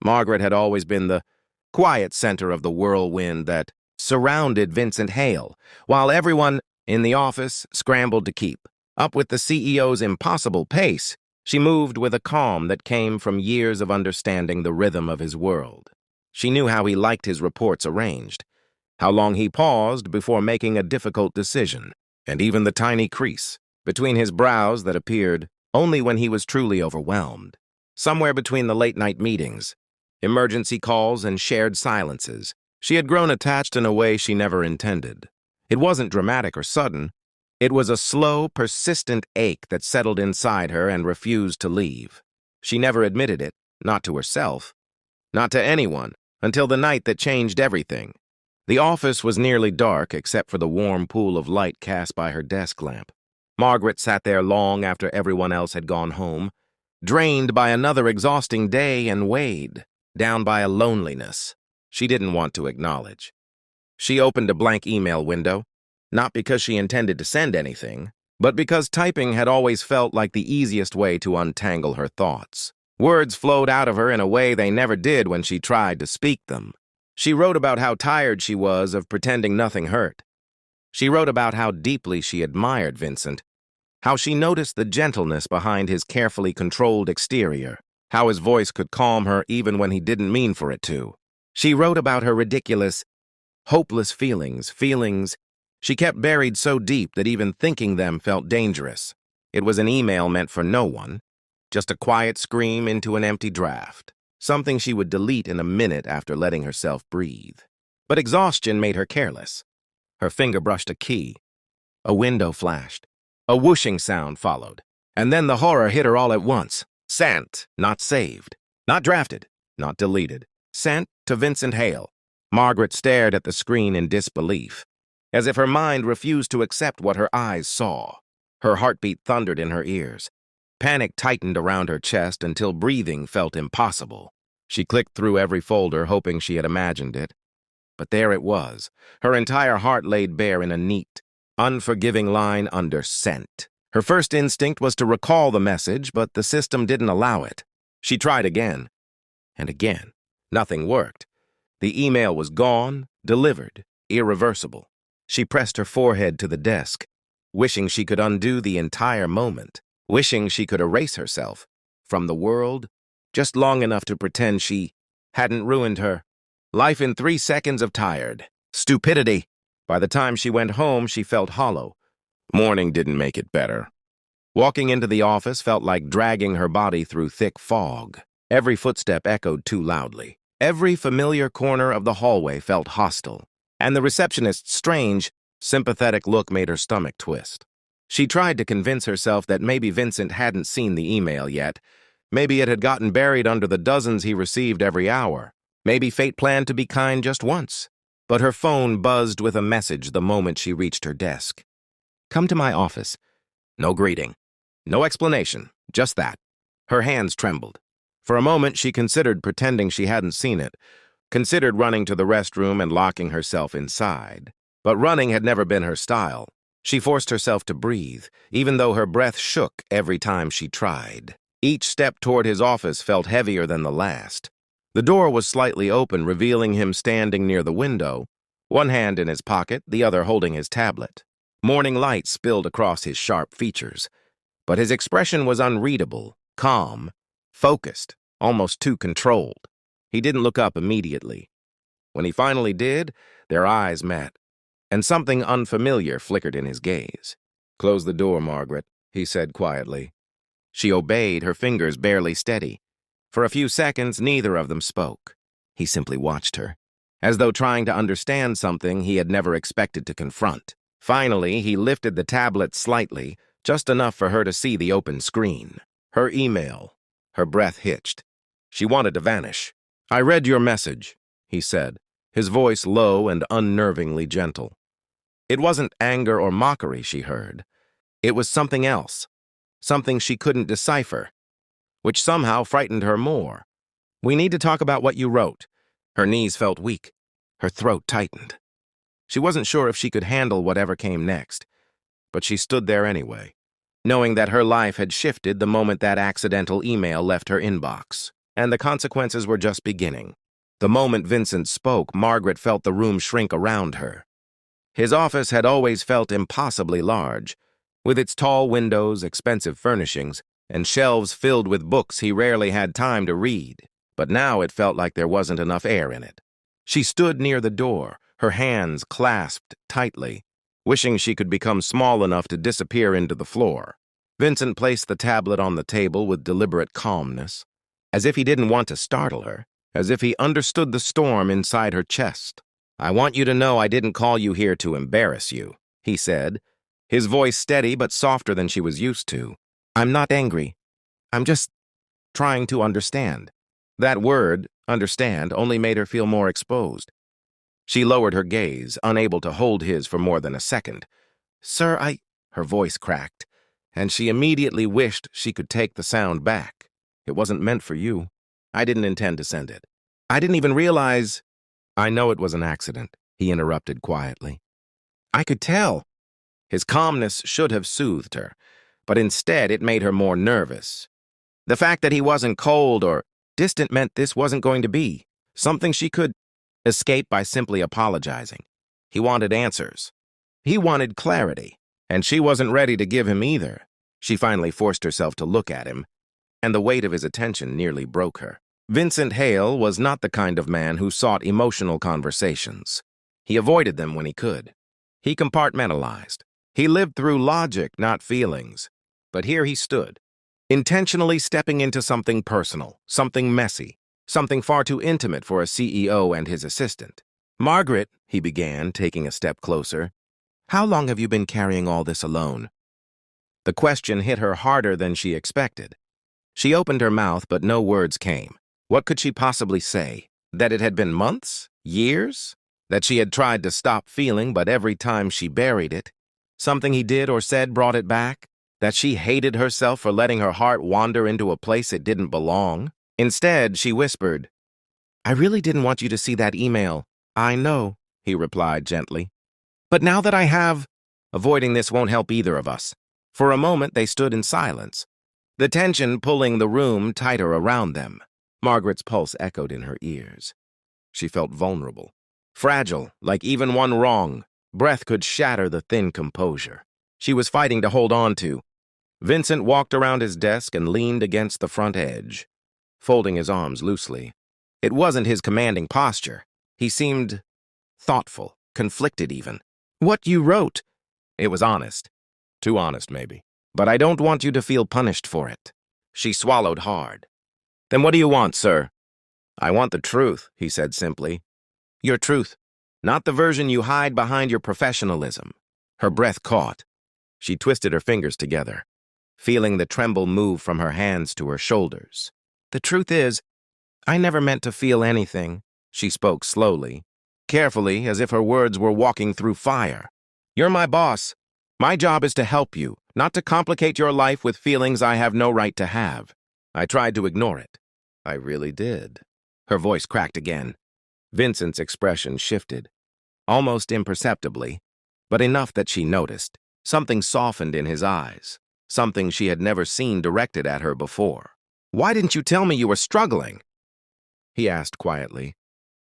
Margaret had always been the quiet center of the whirlwind that surrounded Vincent Hale, while everyone in the office scrambled to keep up with the CEO's impossible pace. She moved with a calm that came from years of understanding the rhythm of his world. She knew how he liked his reports arranged, how long he paused before making a difficult decision, and even the tiny crease between his brows that appeared only when he was truly overwhelmed. Somewhere between the late-night meetings, emergency calls, and shared silences, she had grown attached in a way she never intended. It wasn't dramatic or sudden. It was a slow, persistent ache that settled inside her and refused to leave. She never admitted it, not to herself, not to anyone, until the night that changed everything. The office was nearly dark except for the warm pool of light cast by her desk lamp. Margaret sat there long after everyone else had gone home, drained by another exhausting day and weighed down by a loneliness she didn't want to acknowledge. She opened a blank email window, not because she intended to send anything, but because typing had always felt like the easiest way to untangle her thoughts. Words flowed out of her in a way they never did when she tried to speak them. She wrote about how tired she was of pretending nothing hurt. She wrote about how deeply she admired Vincent, how she noticed the gentleness behind his carefully controlled exterior, how his voice could calm her even when he didn't mean for it to. She wrote about her ridiculous, hopeless feelings she kept buried so deep that even thinking them felt dangerous. It was an email meant for no one, just a quiet scream into an empty draft, something she would delete in a minute after letting herself breathe. But exhaustion made her careless. Her finger brushed a key. A window flashed. A whooshing sound followed. And then the horror hit her all at once. Sent, not saved. Not drafted, not deleted. Sent to Vincent Hale. Margaret stared at the screen in disbelief, as if her mind refused to accept what her eyes saw. Her heartbeat thundered in her ears. Panic tightened around her chest until breathing felt impossible. She clicked through every folder, hoping she had imagined it. But there it was, her entire heart laid bare in a neat, unforgiving line under sent. Her first instinct was to recall the message, but the system didn't allow it. She tried again, and again. Nothing worked. The email was gone, delivered, irreversible. She pressed her forehead to the desk, wishing she could undo the entire moment, wishing she could erase herself from the world just long enough to pretend she hadn't ruined her life in 3 seconds of tired stupidity. By the time she went home, she felt hollow. Morning didn't make it better. Walking into the office felt like dragging her body through thick fog. Every footstep echoed too loudly. Every familiar corner of the hallway felt hostile, and the receptionist's strange, sympathetic look made her stomach twist. She tried to convince herself that maybe Vincent hadn't seen the email yet. Maybe it had gotten buried under the dozens he received every hour. Maybe fate planned to be kind just once. But her phone buzzed with a message the moment she reached her desk. "Come to my office." No greeting. No explanation. Just that. Her hands trembled. For a moment, she considered pretending she hadn't seen it, considered running to the restroom and locking herself inside. But running had never been her style. She forced herself to breathe, even though her breath shook every time she tried. Each step toward his office felt heavier than the last. The door was slightly open, revealing him standing near the window, one hand in his pocket, the other holding his tablet. Morning light spilled across his sharp features, but his expression was unreadable, calm, focused, almost too controlled. He didn't look up immediately. When he finally did, their eyes met, and something unfamiliar flickered in his gaze. "Close the door, Margaret," he said quietly. She obeyed, her fingers barely steady. For a few seconds, neither of them spoke. He simply watched her, as though trying to understand something he had never expected to confront. Finally, he lifted the tablet slightly, just enough for her to see the open screen. Her email. Her breath hitched. She wanted to vanish. "I read your message," he said, his voice low and unnervingly gentle. It wasn't anger or mockery she heard. It was something else, something she couldn't decipher, which somehow frightened her more. "We need to talk about what you wrote." Her knees felt weak. Her throat tightened. She wasn't sure if she could handle whatever came next, but she stood there anyway, knowing that her life had shifted the moment that accidental email left her inbox. and the consequences were just beginning. The moment Vincent spoke, Margaret felt the room shrink around her. His office had always felt impossibly large, with its tall windows, expensive furnishings, and shelves filled with books he rarely had time to read. But now it felt like there wasn't enough air in it. She stood near the door, her hands clasped tightly, wishing she could become small enough to disappear into the floor. Vincent placed the tablet on the table with deliberate calmness, as if he didn't want to startle her, as if he understood the storm inside her chest. "I want you to know I didn't call you here to embarrass you," he said, his voice steady but softer than she was used to. "I'm not angry. I'm just trying to understand." That word, understand, only made her feel more exposed. She lowered her gaze, unable to hold his for more than a second. "Sir, Her voice cracked, and she immediately wished she could take the sound back. "It wasn't meant for you. I didn't intend to send it. I didn't even realize—" "I know it was an accident," he interrupted quietly. "I could tell." His calmness should have soothed her, but instead it made her more nervous. The fact that he wasn't cold or distant meant this wasn't going to be something she could escape by simply apologizing. He wanted answers. He wanted clarity, and she wasn't ready to give him either. She finally forced herself to look at him, and the weight of his attention nearly broke her. Vincent Hale was not the kind of man who sought emotional conversations. He avoided them when he could. He compartmentalized. He lived through logic, not feelings. But here he stood, intentionally stepping into something personal, something messy, something far too intimate for a CEO and his assistant. "Margaret," he began, taking a step closer, "how long have you been carrying all this alone?" The question hit her harder than she expected. She opened her mouth, but no words came. What could she possibly say? That it had been months? Years? That she had tried to stop feeling, but every time she buried it, something he did or said brought it back? That she hated herself for letting her heart wander into a place it didn't belong? Instead, she whispered, "I really didn't want you to see that email." "I know," he replied gently. "But now that I have—" "Avoiding this won't help either of us." For a moment, they stood in silence, the tension pulling the room tighter around them. Margaret's pulse echoed in her ears. She felt vulnerable, fragile, like even one wrong breath could shatter the thin composure she was fighting to hold on to. Vincent walked around his desk and leaned against the front edge, folding his arms loosely. It wasn't his commanding posture. He seemed thoughtful, conflicted even. "What you wrote?" It was honest. Too honest, maybe. "But I don't want you to feel punished for it." She swallowed hard. "Then what do you want, sir?" "I want the truth," he said simply. "Your truth, not the version you hide behind your professionalism." Her breath caught. She twisted her fingers together, feeling the tremble move from her hands to her shoulders. "The truth is, I never meant to feel anything." She spoke slowly, carefully, as if her words were walking through fire. "You're my boss. My job is to help you, not to complicate your life with feelings I have no right to have." I tried to ignore it. "I really did." Her voice cracked again. Vincent's expression shifted, almost imperceptibly, but enough that she noticed. Something softened in his eyes, something she had never seen directed at her before. "Why didn't you tell me you were struggling?" he asked quietly.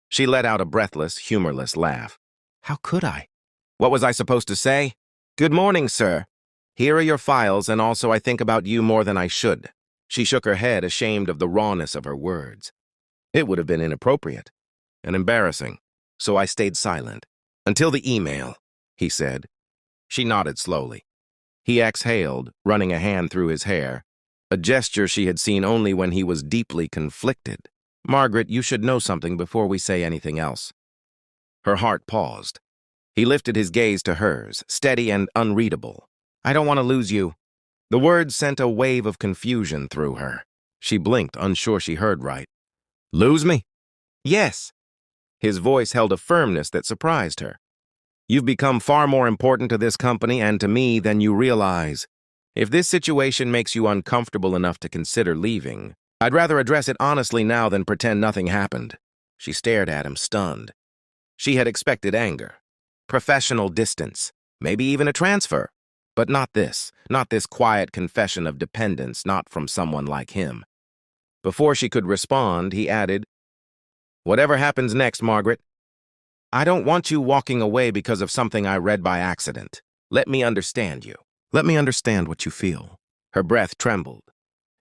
She let out a breathless, humorless laugh. "How could I? What was I supposed to say? 'Good morning, sir. Here are your files, and also I think about you more than I should.'" She shook her head, ashamed of the rawness of her words. It would have been inappropriate and embarrassing, so I stayed silent. "Until the email," he said. She nodded slowly. He exhaled, running a hand through his hair, a gesture she had seen only when he was deeply conflicted. "Margaret, you should know something before we say anything else." Her heart paused. He lifted his gaze to hers, steady and unreadable. "I don't want to lose you." The words sent a wave of confusion through her. She blinked, unsure she heard right. "Lose me?" "Yes." His voice held a firmness that surprised her. "You've become far more important to this company and to me than you realize. If this situation makes you uncomfortable enough to consider leaving, I'd rather address it honestly now than pretend nothing happened." She stared at him, stunned. She had expected anger, professional distance, maybe even a transfer. But not this quiet confession of dependence, not from someone like him. Before she could respond, he added, "Whatever happens next, Margaret, I don't want you walking away because of something I read by accident. Let me understand you. Let me understand what you feel." Her breath trembled,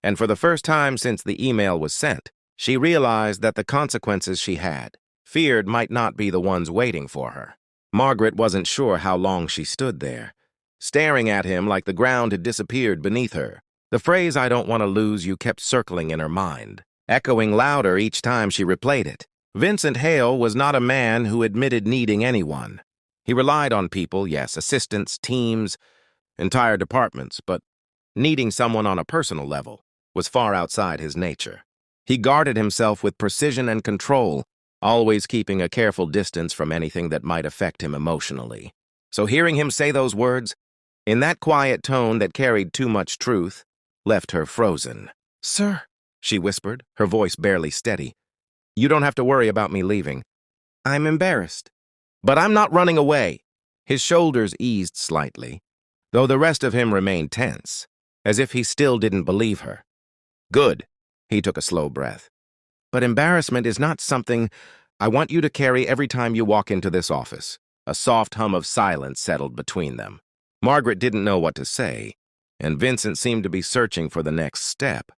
and for the first time since the email was sent, she realized that the consequences she had feared might not be the ones waiting for her. Margaret wasn't sure how long she stood there, staring at him like the ground had disappeared beneath her. The phrase "I don't want to lose you" kept circling in her mind, echoing louder each time she replayed it. Vincent Hale was not a man who admitted needing anyone. He relied on people, yes, assistants, teams, entire departments, but needing someone on a personal level was far outside his nature. He guarded himself with precision and control, always keeping a careful distance from anything that might affect him emotionally. So hearing him say those words, in that quiet tone that carried too much truth, left her frozen. "Sir," she whispered, her voice barely steady, "you don't have to worry about me leaving. I'm embarrassed. But I'm not running away." His shoulders eased slightly, though the rest of him remained tense, as if he still didn't believe her. "Good." He took a slow breath. "But embarrassment is not something I want you to carry every time you walk into this office." A soft hum of silence settled between them. Margaret didn't know what to say, and Vincent seemed to be searching for the next step,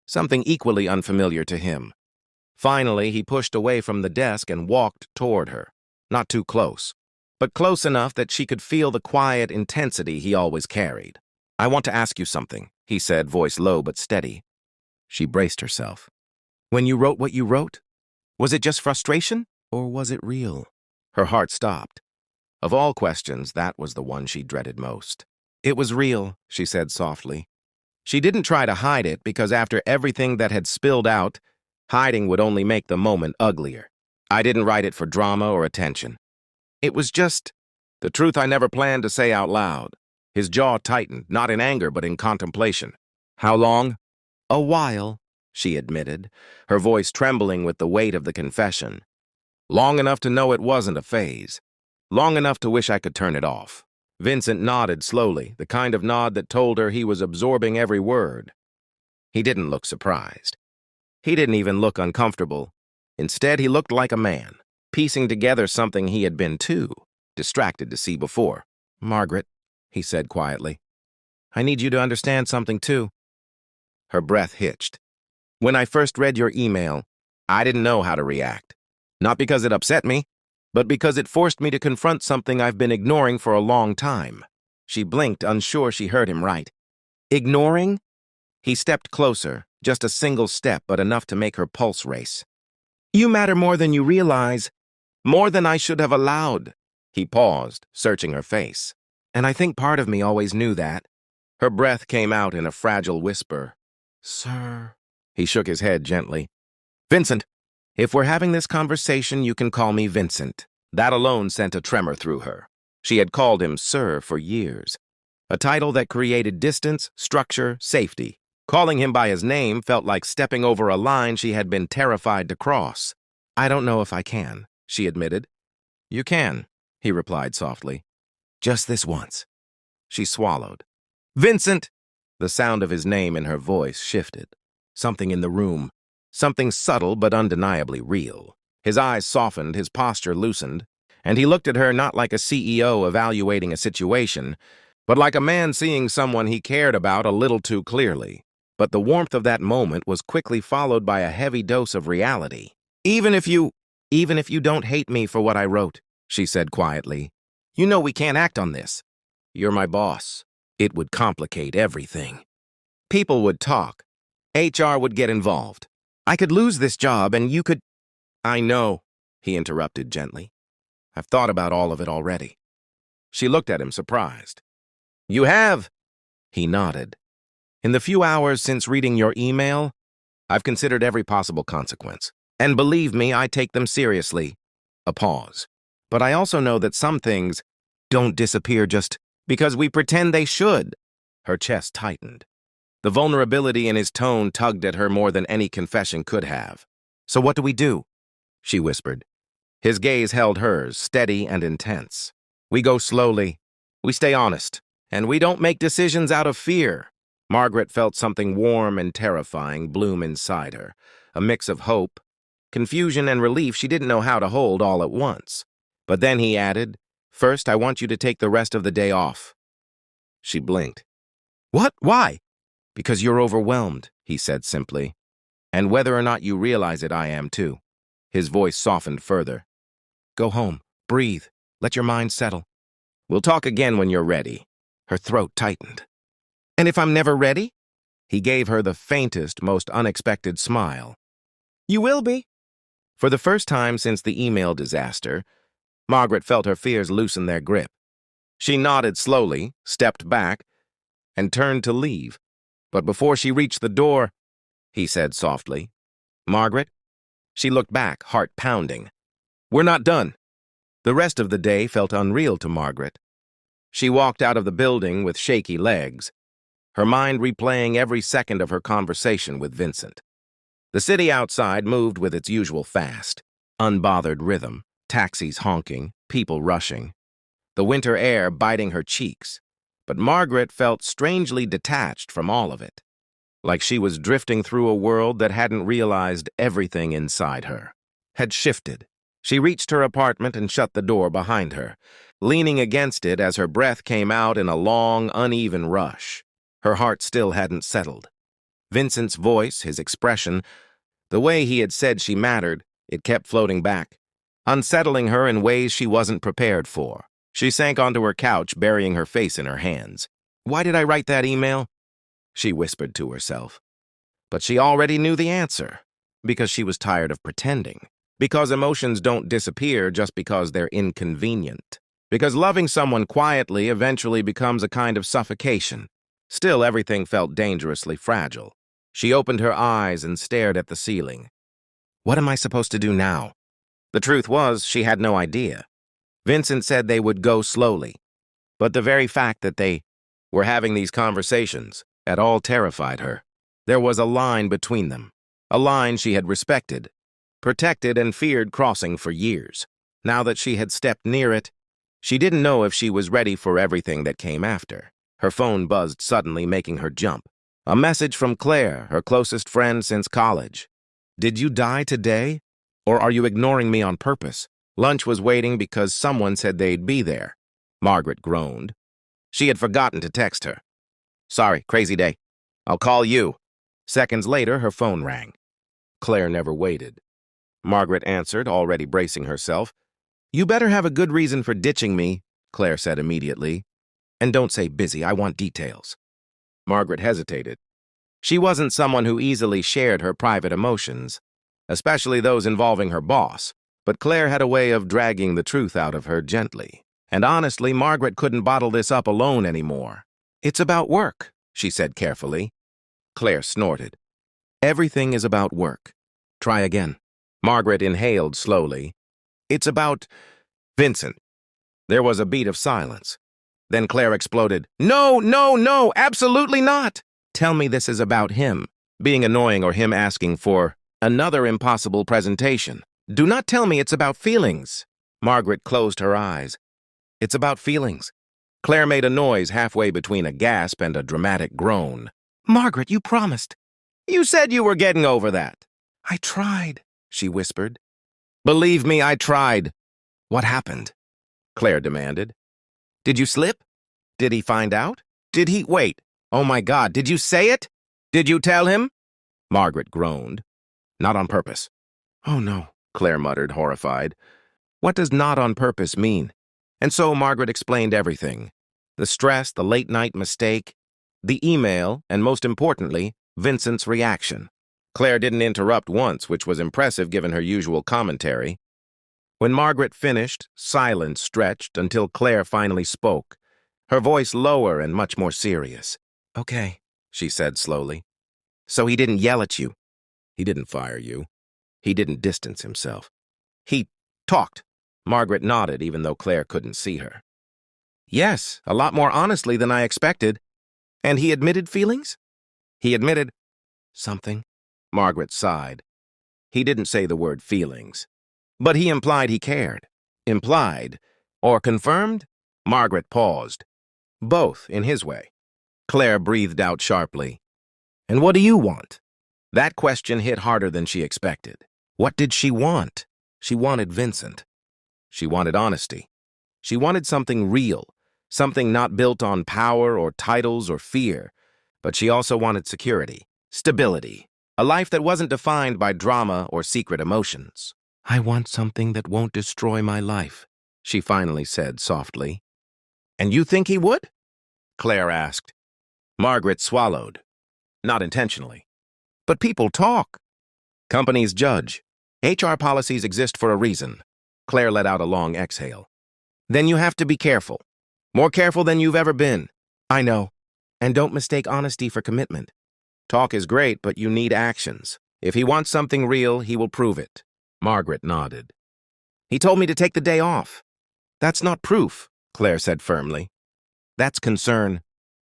something equally unfamiliar to him. Finally, he pushed away from the desk and walked toward her, not too close, but close enough that she could feel the quiet intensity he always carried. "I want to ask you something," he said, voice low but steady. She braced herself. "When you wrote what you wrote, was it just frustration, or was it real?" Her heart stopped. Of all questions, that was the one she dreaded most. "It was real," she said softly. She didn't try to hide it because after everything that had spilled out, hiding would only make the moment uglier. "I didn't write it for drama or attention. It was just the truth I never planned to say out loud." His jaw tightened, not in anger but in contemplation. "How long?" "A while," she admitted, her voice trembling with the weight of the confession. "Long enough to know it wasn't a phase. Long enough to wish I could turn it off." Vincent nodded slowly, the kind of nod that told her he was absorbing every word. He didn't look surprised. He didn't even look uncomfortable. Instead, he looked like a man, piecing together something he had been too distracted to see before. "Margaret," he said quietly, "I need you to understand something too." Her breath hitched. "When I first read your email, I didn't know how to react. Not because it upset me, but because it forced me to confront something I've been ignoring for a long time." She blinked, unsure she heard him right. "Ignoring?" He stepped closer, just a single step, but enough to make her pulse race. "You matter more than you realize, more than I should have allowed." He paused, searching her face. "And I think part of me always knew that." Her breath came out in a fragile whisper. "Sir." He shook his head gently. "Vincent, if we're having this conversation, you can call me Vincent." That alone sent a tremor through her. She had called him Sir for years, a title that created distance, structure, safety. Calling him by his name felt like stepping over a line she had been terrified to cross. "I don't know if I can," she admitted. "You can," he replied softly. "Just this once." She swallowed. "Vincent!" The sound of his name in her voice shifted. Something in the room, something subtle but undeniably real. His eyes softened, his posture loosened, and he looked at her not like a CEO evaluating a situation, but like a man seeing someone he cared about a little too clearly. But the warmth of that moment was quickly followed by a heavy dose of reality. Even if you don't hate me for what I wrote," she said quietly, "you know we can't act on this. You're my boss. It would complicate everything. People would talk. HR would get involved. I could lose this job and you could—" "I know," he interrupted gently. "I've thought about all of it already." She looked at him, surprised. "You have?" He nodded. "In the few hours since reading your email, I've considered every possible consequence. And believe me, I take them seriously." A pause. "But I also know that some things don't disappear just because we pretend they should." Her chest tightened. The vulnerability in his tone tugged at her more than any confession could have. "So what do we do?" she whispered. His gaze held hers, steady and intense. "We go slowly. We stay honest. And we don't make decisions out of fear." Margaret felt something warm and terrifying bloom inside her, a mix of hope, confusion, and relief she didn't know how to hold all at once. But then he added, "First, I want you to take the rest of the day off." She blinked. "What? Why?" "Because you're overwhelmed," he said simply. "And whether or not you realize it, I am too." His voice softened further. "Go home. Breathe. Let your mind settle. We'll talk again when you're ready." Her throat tightened. "And if I'm never ready?" He gave her the faintest, most unexpected smile. "You will be." For the first time since the email disaster, Margaret felt her fears loosen their grip. She nodded slowly, stepped back, and turned to leave. But before she reached the door, he said softly, "Margaret?" She looked back, heart pounding. "We're not done." The rest of the day felt unreal to Margaret. She walked out of the building with shaky legs, her mind replaying every second of her conversation with Vincent. The city outside moved with its usual fast, unbothered rhythm, taxis honking, people rushing, the winter air biting her cheeks. But Margaret felt strangely detached from all of it, like she was drifting through a world that hadn't realized everything inside her had shifted. She reached her apartment and shut the door behind her, leaning against it as her breath came out in a long, uneven rush. Her heart still hadn't settled. Vincent's voice, his expression, the way he had said she mattered, it kept floating back, unsettling her in ways she wasn't prepared for. She sank onto her couch, burying her face in her hands. "Why did I write that email?" she whispered to herself. But she already knew the answer, because she was tired of pretending. Because emotions don't disappear just because they're inconvenient. Because loving someone quietly eventually becomes a kind of suffocation. Still, everything felt dangerously fragile. She opened her eyes and stared at the ceiling. What am I supposed to do now? The truth was, she had no idea. Vincent said they would go slowly. But the very fact that they were having these conversations at all terrified her. There was a line between them. A line she had respected, protected, and feared crossing for years. Now that she had stepped near it, she didn't know if she was ready for everything that came after. Her phone buzzed suddenly, making her jump. A message from Claire, her closest friend since college. "Did you die today? Or are you ignoring me on purpose? Lunch was waiting because someone said they'd be there." Margaret groaned. She had forgotten to text her. "Sorry, crazy day. I'll call you." Seconds later, her phone rang. Claire never waited. Margaret answered, already bracing herself. "You better have a good reason for ditching me," Claire said immediately. "And don't say busy, I want details." Margaret hesitated. She wasn't someone who easily shared her private emotions, especially those involving her boss, but Claire had a way of dragging the truth out of her gently. And honestly, Margaret couldn't bottle this up alone anymore. "It's about work," she said carefully. Claire snorted. "Everything is about work. Try again." Margaret inhaled slowly. "It's about Vincent." There was a beat of silence. Then Claire exploded. "No, no, no, absolutely not! Tell me this is about him, being annoying or him asking for another impossible presentation. Do not tell me it's about feelings." Margaret closed her eyes. "It's about feelings." Claire made a noise halfway between a gasp and a dramatic groan. "Margaret, you promised." "You said you were getting over that." "I tried," she whispered. "Believe me, I tried." "What happened?" Claire demanded. "Did you slip? Did he find out? Did he— Wait, oh my God, did you say it? Did you tell him?" Margaret groaned. "Not on purpose." "Oh no," Claire muttered, horrified. What does not on purpose mean? And so Margaret explained everything. The stress, the late-night mistake, the email, and most importantly, Vincent's reaction. Claire didn't interrupt once, which was impressive given her usual commentary. When Margaret finished, silence stretched until Claire finally spoke, her voice lower and much more serious. "Okay," she said slowly. "So he didn't yell at you. He didn't fire you. He didn't distance himself. He talked." Margaret nodded, even though Claire couldn't see her. "Yes, a lot more honestly than I expected. And he admitted feelings?" "He admitted something." Margaret sighed. "He didn't say the word feelings. But he implied he cared." "Implied? Or confirmed?" Margaret paused. "Both, in his way. Claire breathed out sharply. And what do you want? That question hit harder than she expected. What did she want? She wanted Vincent. She wanted honesty. She wanted something real, something not built on power or titles or fear. But she also wanted security, stability, a life that wasn't defined by drama or secret emotions. I want something that won't destroy my life, she finally said softly. And you think he would? Claire asked. Margaret swallowed. Not intentionally. But people talk. Companies judge. HR policies exist for a reason. Claire let out a long exhale. Then you have to be careful. More careful than you've ever been. I know. And don't mistake honesty for commitment. Talk is great, but you need actions. If he wants something real, he will prove it. Margaret nodded. He told me to take the day off. That's not proof, Claire said firmly. That's concern.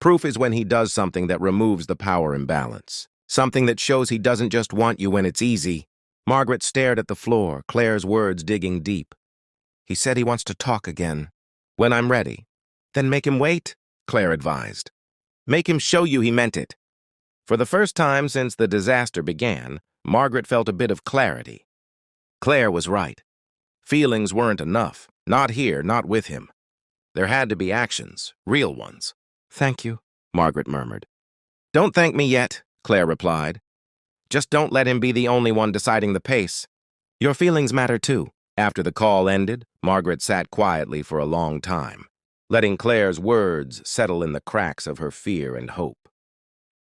Proof is when he does something that removes the power imbalance. Something that shows he doesn't just want you when it's easy. Margaret stared at the floor, Claire's words digging deep. He said he wants to talk again. When I'm ready. Then make him wait, Claire advised. Make him show you he meant it. For the first time since the disaster began, Margaret felt a bit of clarity. Claire was right. Feelings weren't enough. Not here, not with him. There had to be actions, real ones. Thank you, Margaret murmured. Don't thank me yet, Claire replied. Just don't let him be the only one deciding the pace. Your feelings matter too. After the call ended, Margaret sat quietly for a long time, letting Claire's words settle in the cracks of her fear and hope.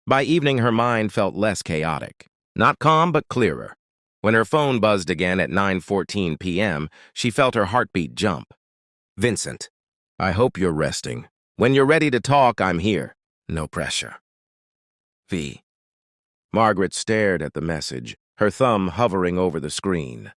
By evening, her mind felt less chaotic. Not calm, but clearer. When her phone buzzed again at 9:14 p.m., she felt her heartbeat jump. Vincent, I hope you're resting. When you're ready to talk, I'm here. No pressure. V. Margaret stared at the message, her thumb hovering over the screen.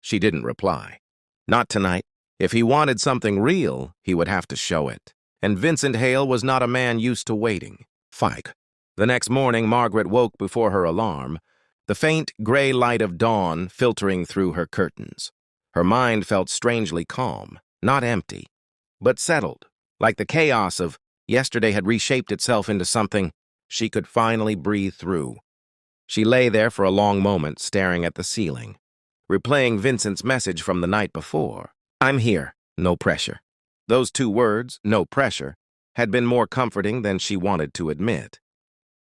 She didn't reply. Not tonight. If he wanted something real, he would have to show it. And Vincent Hale was not a man used to waiting. Fike. The next morning, Margaret woke before her alarm, the faint gray light of dawn filtering through her curtains. Her mind felt strangely calm, not empty, but settled, like the chaos of yesterday had reshaped itself into something she could finally breathe through. She lay there for a long moment, staring at the ceiling, replaying Vincent's message from the night before. I'm here, no pressure. Those two words, no pressure, had been more comforting than she wanted to admit.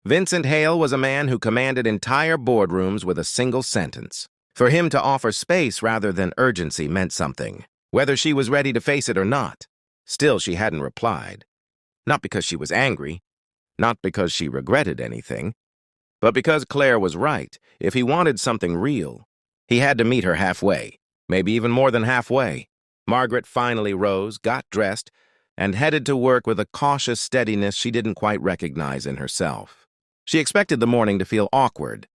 Vincent Hale was a man who commanded entire boardrooms with a single sentence. For him to offer space rather than urgency meant something, whether she was ready to face it or not. Still, she hadn't replied. Not because she was angry, not because she regretted anything, but because Claire was right. If he wanted something real, he had to meet her halfway, maybe even more than halfway. Margaret finally rose, got dressed, and headed to work with a cautious steadiness she didn't quite recognize in herself. She expected the morning to feel awkward,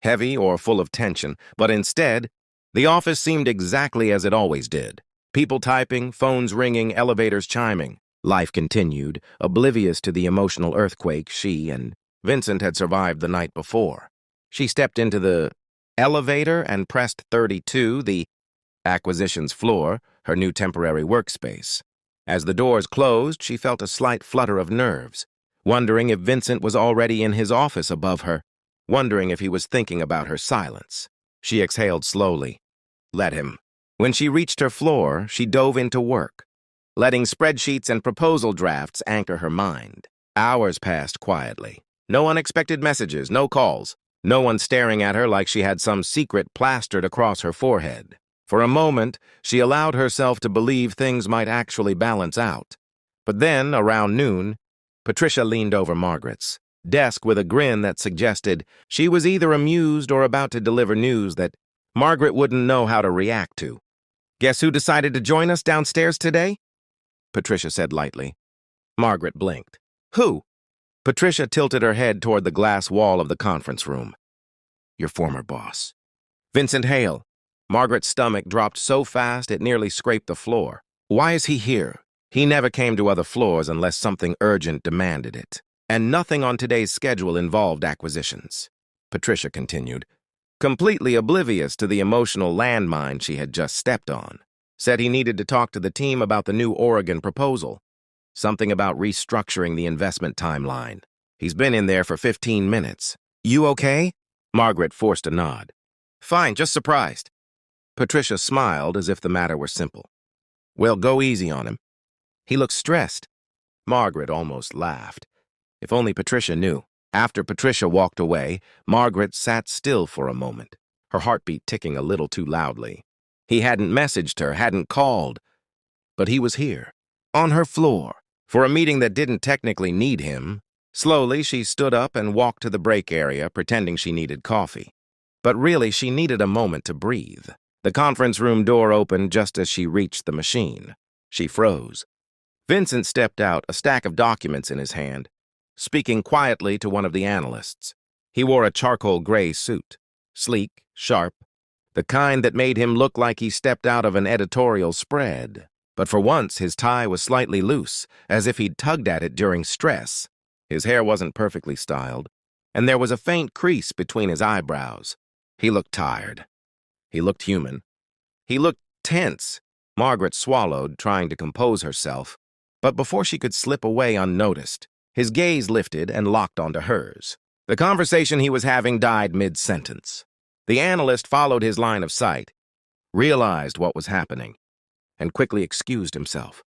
heavy or full of tension, but instead, the office seemed exactly as it always did. People typing, phones ringing, elevators chiming. Life continued, oblivious to the emotional earthquake she and Vincent had survived the night before. She stepped into the elevator and pressed 32, the acquisitions floor, her new temporary workspace. As the doors closed, she felt a slight flutter of nerves, wondering if Vincent was already in his office above her, wondering if he was thinking about her silence. She exhaled slowly. Let him. When she reached her floor, she dove into work, letting spreadsheets and proposal drafts anchor her mind. Hours passed quietly. No unexpected messages, no calls, no one staring at her like she had some secret plastered across her forehead. For a moment, she allowed herself to believe things might actually balance out. But then, around noon, Patricia leaned over Margaret's desk with a grin that suggested she was either amused or about to deliver news that Margaret wouldn't know how to react to. Guess who decided to join us downstairs today? Patricia said lightly. Margaret blinked. Who? Patricia tilted her head toward the glass wall of the conference room. Your former boss. Vincent Hale. Margaret's stomach dropped so fast it nearly scraped the floor. Why is he here? He never came to other floors unless something urgent demanded it. And nothing on today's schedule involved acquisitions. Patricia continued, completely oblivious to the emotional landmine she had just stepped on. Said he needed to talk to the team about the new Oregon proposal. Something about restructuring the investment timeline. He's been in there for 15 minutes. You okay? Margaret forced a nod. Fine, just surprised. Patricia smiled as if the matter were simple. Well, go easy on him. He looked stressed. Margaret almost laughed. If only Patricia knew. After Patricia walked away, Margaret sat still for a moment, her heartbeat ticking a little too loudly. He hadn't messaged her, hadn't called, but he was here, on her floor, for a meeting that didn't technically need him. Slowly, she stood up and walked to the break area, pretending she needed coffee. But really, she needed a moment to breathe. The conference room door opened just as she reached the machine. She froze. Vincent stepped out, a stack of documents in his hand, speaking quietly to one of the analysts. He wore a charcoal gray suit, sleek, sharp, the kind that made him look like he stepped out of an editorial spread. But for once, his tie was slightly loose, as if he'd tugged at it during stress. His hair wasn't perfectly styled, and there was a faint crease between his eyebrows. He looked tired. He looked human. He looked tense. Margaret swallowed, trying to compose herself. But before she could slip away unnoticed, his gaze lifted and locked onto hers. The conversation he was having died mid-sentence. The analyst followed his line of sight, realized what was happening, and quickly excused himself.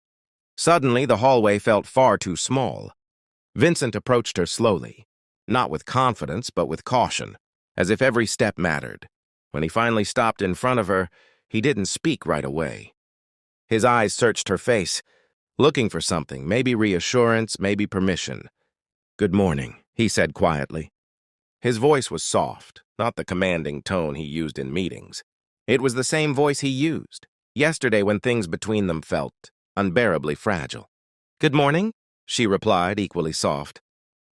Suddenly, the hallway felt far too small. Vincent approached her slowly, not with confidence, but with caution, as if every step mattered. When he finally stopped in front of her, he didn't speak right away. His eyes searched her face, looking for something, maybe reassurance, maybe permission. Good morning, he said quietly. His voice was soft, not the commanding tone he used in meetings. It was the same voice he used yesterday when things between them felt unbearably fragile. Good morning, she replied, equally soft.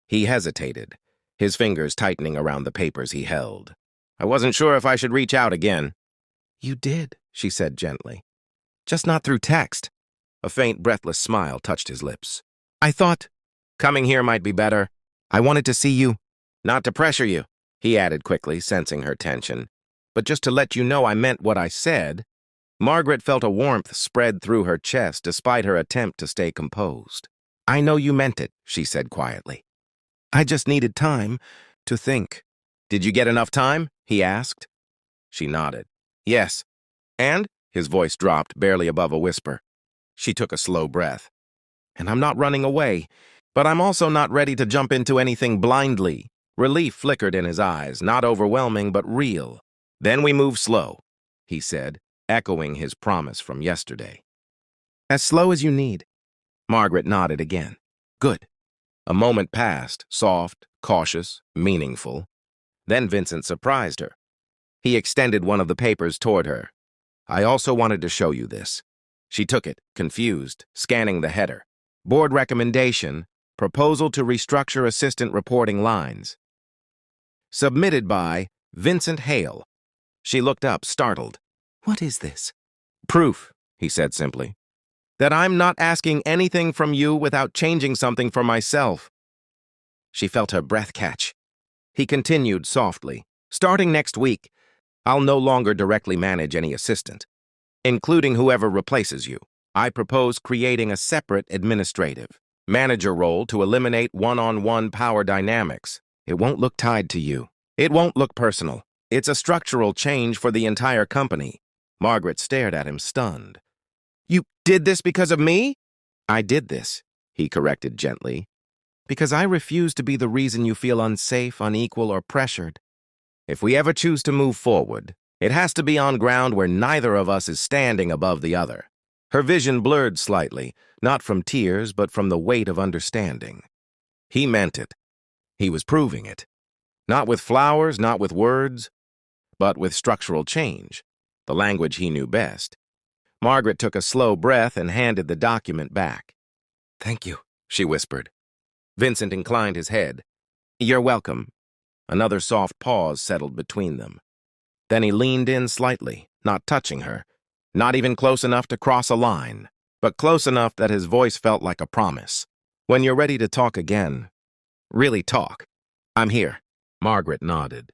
He hesitated, his fingers tightening around the papers he held. I wasn't sure if I should reach out again. You did, she said gently. Just not through text. A faint, breathless smile touched his lips. I thought coming here might be better. I wanted to see you. Not to pressure you, he added quickly, sensing her tension. But just to let you know I meant what I said. Margaret felt a warmth spread through her chest despite her attempt to stay composed. I know you meant it, she said quietly. I just needed time to think. Did you get enough time? He asked. She nodded. Yes. And? His voice dropped, barely above a whisper. She took a slow breath. And I'm not running away, but I'm also not ready to jump into anything blindly. Relief flickered in his eyes, not overwhelming, but real. Then we move slow, he said, echoing his promise from yesterday. As slow as you need. Margaret nodded again. Good. A moment passed, soft, cautious, meaningful. Then Vincent surprised her. He extended one of the papers toward her. I also wanted to show you this. She took it, confused, scanning the header. Board recommendation, proposal to restructure assistant reporting lines. Submitted by Vincent Hale. She looked up, startled. What is this? Proof, he said simply, that I'm not asking anything from you without changing something for myself. She felt her breath catch. He continued softly. Starting next week, I'll no longer directly manage any assistant, including whoever replaces you. I propose creating a separate administrative manager role to eliminate one-on-one power dynamics. It won't look tied to you. It won't look personal. It's a structural change for the entire company. Margaret stared at him, stunned. You did this because of me? I did this, he corrected gently, because I refuse to be the reason you feel unsafe, unequal, or pressured. If we ever choose to move forward, it has to be on ground where neither of us is standing above the other. Her vision blurred slightly, not from tears, but from the weight of understanding. He meant it. He was proving it. Not with flowers, not with words, but with structural change, the language he knew best. Margaret took a slow breath and handed the document back. Thank you, she whispered. Vincent inclined his head. You're welcome. Another soft pause settled between them. Then he leaned in slightly, not touching her, not even close enough to cross a line, but close enough that his voice felt like a promise. When you're ready to talk again, really talk, I'm here. Margaret nodded.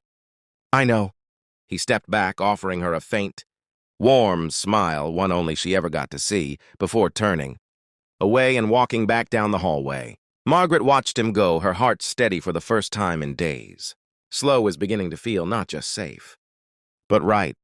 I know. He stepped back, offering her a faint, warm smile, one only she ever got to see, before turning. away and walking back down the hallway. Margaret watched him go, her heart steady for the first time in days. Slow was beginning to feel not just safe, but right.